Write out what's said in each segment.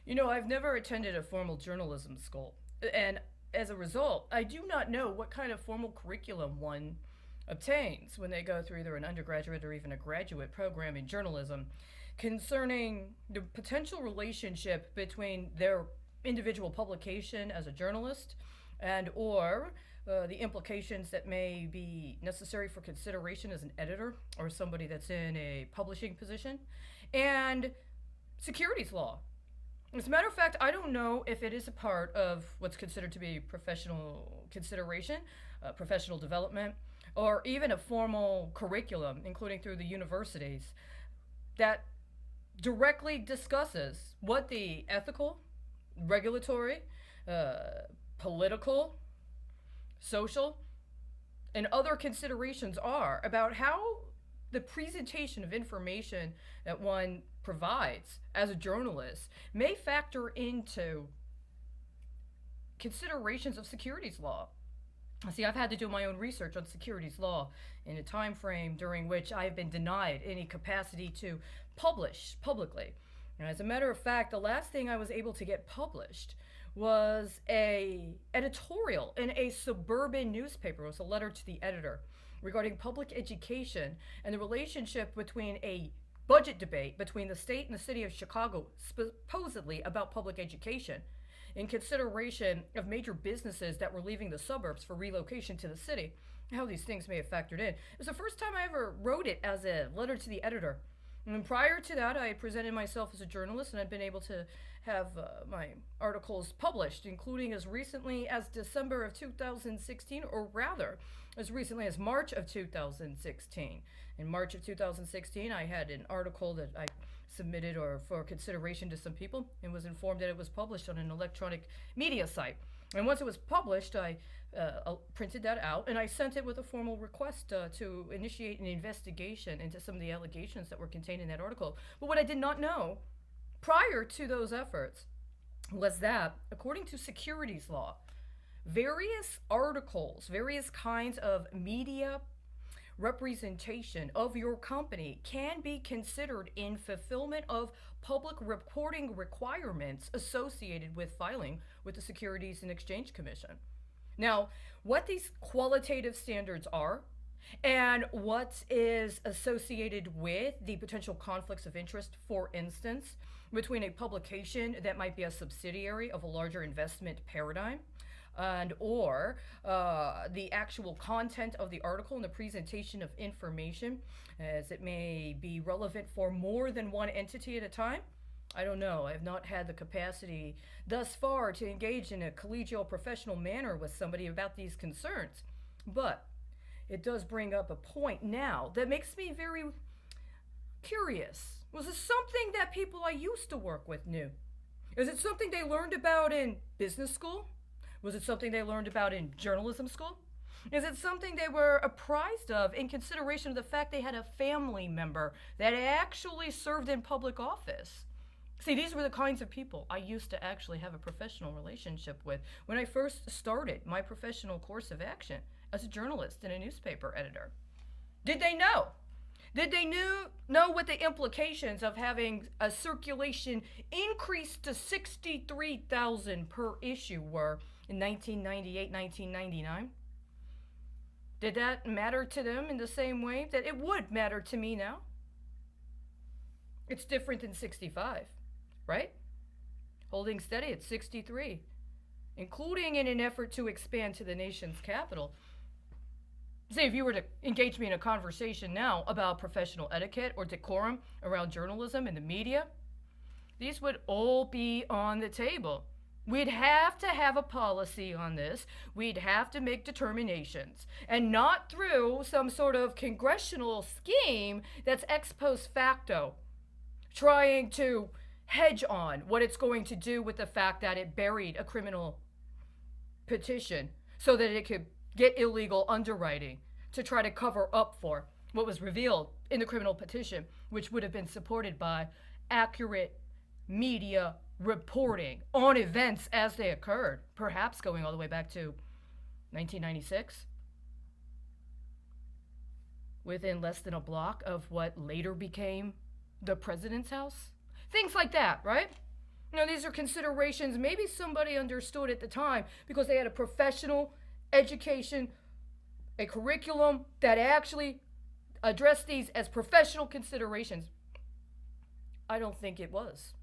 I've never attended a formal journalism school, and as a result, I do not know what kind of formal curriculum one obtains when they go through either an undergraduate or even a graduate program in journalism concerning the potential relationship between their individual publication as a journalist and or the implications that may be necessary for consideration as an editor or somebody that's in a publishing position and securities law. As a matter of fact, I don't know if it is a part of what's considered to be professional consideration, professional development, or even a formal curriculum, including through the universities, that directly discusses what the ethical, regulatory, political, social, and other considerations are about how the presentation of information that one provides as a journalist may factor into considerations of securities law. See, I've had to do my own research on securities law in a time frame during which I've been denied any capacity to publish publicly. And as a matter of fact, the last thing I was able to get published was a editorial in a suburban newspaper. It was a letter to the editor regarding public education and the relationship between a budget debate between the state and the city of Chicago, supposedly about public education, in consideration of major businesses that were leaving the suburbs for relocation to the city, how these things may have factored in. It was the first time I ever wrote it as a letter to the editor. And prior to that, I had presented myself as a journalist and I'd been able to have my articles published, including as recently as December of 2016, or rather, as recently as March of 2016. In March of 2016, I had an article that I submitted or for consideration to some people and was informed that it was published on an electronic media site. And once it was published, I printed that out and I sent it with a formal request to initiate an investigation into some of the allegations that were contained in that article. But what I did not know prior to those efforts was that, according to securities law, various articles, various kinds of media representation of your company can be considered in fulfillment of public reporting requirements associated with filing with the Securities and Exchange Commission. Now, what these qualitative standards are and what is associated with the potential conflicts of interest, for instance, between a publication that might be a subsidiary of a larger investment paradigm and or the actual content of the article and the presentation of information as it may be relevant for more than one entity at a time. I don't know. I have not had the capacity thus far to engage in a collegial professional manner with somebody about these concerns. But it does bring up a point now that makes me very curious. Was it something that people I used to work with knew? Is it something they learned about in business school? Was it something they learned about in journalism school? Is it something they were apprised of in consideration of the fact they had a family member that actually served in public office? See, these were the kinds of people I used to actually have a professional relationship with when I first started my professional course of action as a journalist and a newspaper editor. Did they know? Did they know what the implications of having a circulation increase to 63,000 per issue were in 1998, 1999? Did that matter to them in the same way that it would matter to me now? It's different than 65, right? Holding steady at 63, including in an effort to expand to the nation's capital. Say, if you were to engage me in a conversation now about professional etiquette or decorum around journalism and the media, these would all be on the table. We'd have to have a policy on this. We'd have to make determinations. And not through some sort of congressional scheme that's ex post facto, trying to hedge on what it's going to do with the fact that it buried a criminal petition so that it could get illegal underwriting to try to cover up for what was revealed in the criminal petition, which would have been supported by accurate media reporting on events as they occurred, perhaps going all the way back to 1996, within less than a block of what later became the president's house. Things like that, right? These are considerations maybe somebody understood at the time because they had a professional education, a curriculum that actually addressed these as professional considerations. I don't think it was.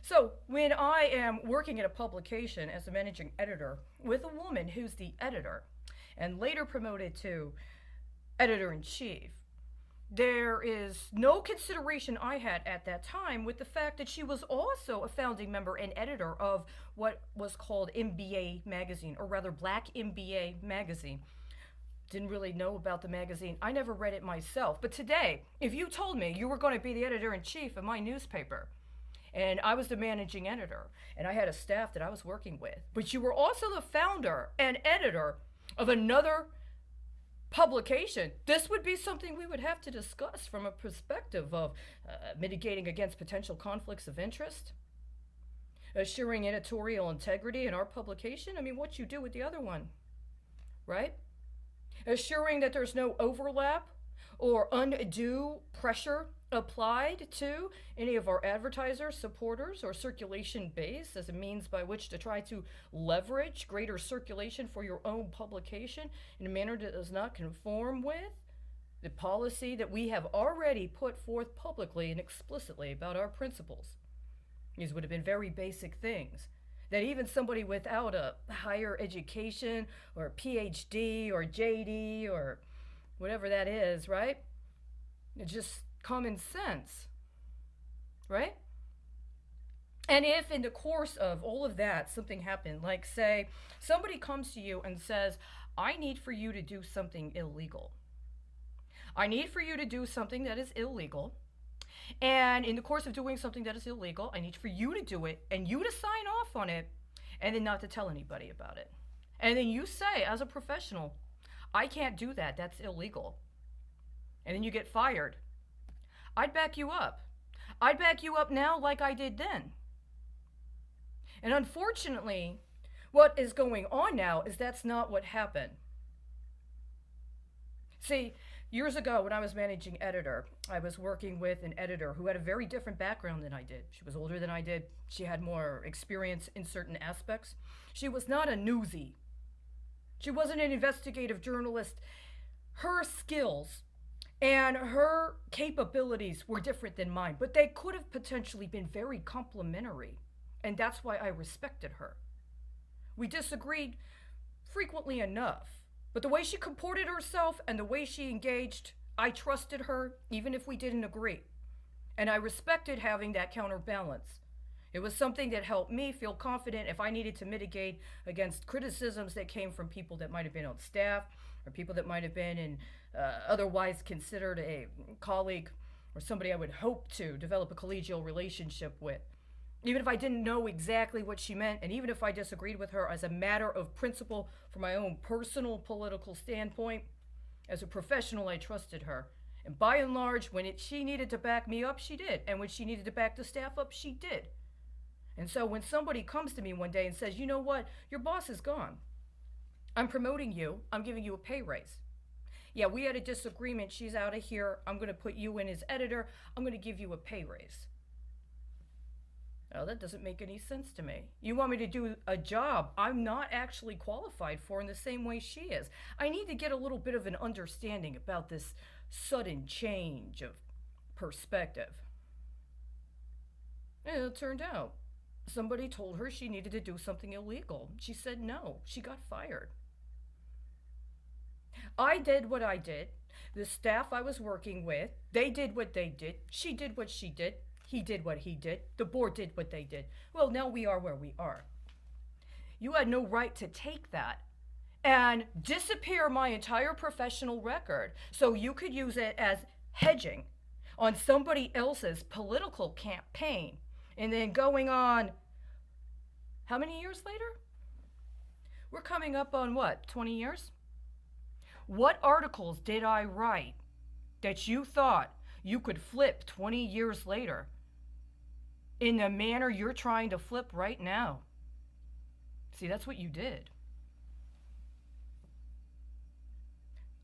So, when I am working at a publication as a managing editor with a woman who's the editor and later promoted to editor in chief, there is no consideration I had at that time with the fact that she was also a founding member and editor of what was called MBA magazine, or rather Black MBA magazine. Didn't really know about the magazine. I never read it myself. But today, if you told me you were going to be the editor in chief of my newspaper, and I was the managing editor, and I had a staff that I was working with, but you were also the founder and editor of another publication, this would be something we would have to discuss from a perspective of mitigating against potential conflicts of interest, assuring editorial integrity in our publication. I mean, what you do with the other one, right? Assuring that there's no overlap or undue pressure applied to any of our advertisers, supporters, or circulation base as a means by which to try to leverage greater circulation for your own publication in a manner that does not conform with the policy that we have already put forth publicly and explicitly about our principles. These would have been very basic things that even somebody without a higher education or PhD or JD or whatever that is, right? It's just common sense, right? And if in the course of all of that something happened, like say somebody comes to you and says, I need for you to do something illegal. I need for you to do something that is illegal. And in the course of doing something that is illegal, I need for you to do it and you to sign off on it and then not to tell anybody about it. And then you say, as a professional, I can't do that. That's illegal. And then you get fired. I'd back you up. I'd back you up now like I did then. And unfortunately, what is going on now is that's not what happened. See, years ago when I was managing editor, I was working with an editor who had a very different background than I did. She was older than I did. She had more experience in certain aspects. She was not a newsie. She wasn't an investigative journalist. Her skills and her capabilities were different than mine, but they could have potentially been very complementary. And that's why I respected her. We disagreed frequently enough, but the way she comported herself and the way she engaged, I trusted her even if we didn't agree. And I respected having that counterbalance. It was something that helped me feel confident if I needed to mitigate against criticisms that came from people that might have been on staff or people that might have been in otherwise considered a colleague or somebody I would hope to develop a collegial relationship with. Even if I didn't know exactly what she meant, and even if I disagreed with her as a matter of principle from my own personal political standpoint, as a professional, I trusted her. And by and large, when she needed to back me up, she did. And when she needed to back the staff up, she did. And so when somebody comes to me one day and says, you know what, your boss is gone. I'm promoting you. I'm giving you a pay raise. Yeah, we had a disagreement. She's out of here. I'm going to put you in as editor. I'm going to give you a pay raise. Now, that doesn't make any sense to me. You want me to do a job I'm not actually qualified for in the same way she is. I need to get a little bit of an understanding about this sudden change of perspective. And it turned out somebody told her she needed to do something illegal. She said no. She got fired. I did what I did. The staff I was working with, they did what they did. She did what she did. He did what he did. The board did what they did. Well, now we are where we are. You had no right to take that and disappear my entire professional record so you could use it as hedging on somebody else's political campaign. And then going on, how many years later? We're coming up on what, 20 years? What articles did I write that you thought you could flip 20 years later in the manner you're trying to flip right now? See, that's what you did.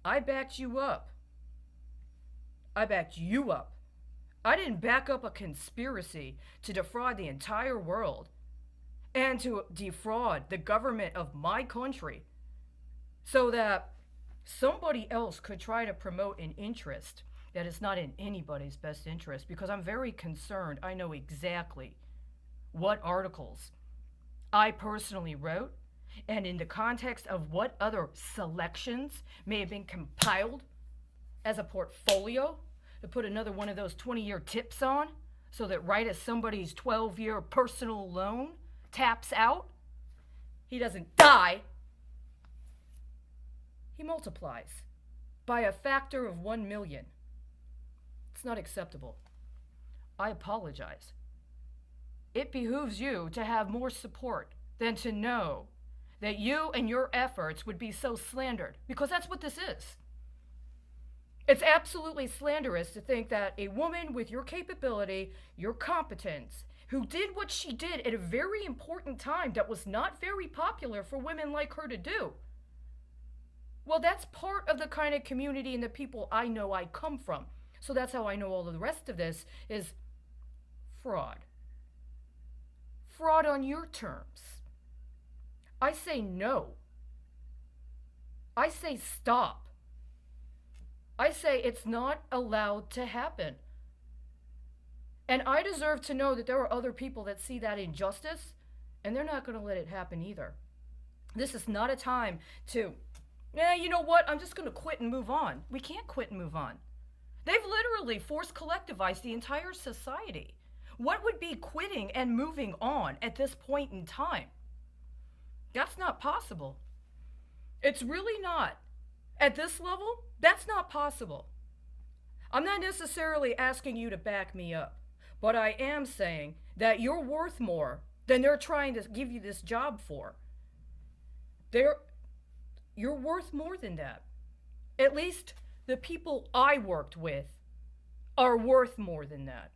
I backed you up. I backed you up. I didn't back up a conspiracy to defraud the entire world and to defraud the government of my country so that somebody else could try to promote an interest that is not in anybody's best interest, because I'm very concerned. I know exactly what articles I personally wrote, and in the context of what other selections may have been compiled as a portfolio to put another one of those 20-year tips on, so that right as somebody's 12-year personal loan taps out, he doesn't die, he multiplies by a factor of 1 million. It's not acceptable. I apologize. It behooves you to have more support than to know that you and your efforts would be so slandered, because that's what this is. It's absolutely slanderous to think that a woman with your capability, your competence, who did what she did at a very important time that was not very popular for women like her to do. Well, that's part of the kind of community and the people I know I come from. So that's how I know all of the rest of this is fraud. Fraud on your terms. I say no. I say stop. I say it's not allowed to happen. And I deserve to know that there are other people that see that injustice, and they're not going to let it happen either. This is not a time to, you know what, I'm just going to quit and move on. We can't quit and move on. They've literally forced collectivized the entire society. What would be quitting and moving on at this point in time? That's not possible. It's really not. At this level, that's not possible. I'm not necessarily asking you to back me up, but I am saying that you're worth more than they're trying to give you this job for. You're worth more than that. At least the people I worked with are worth more than that.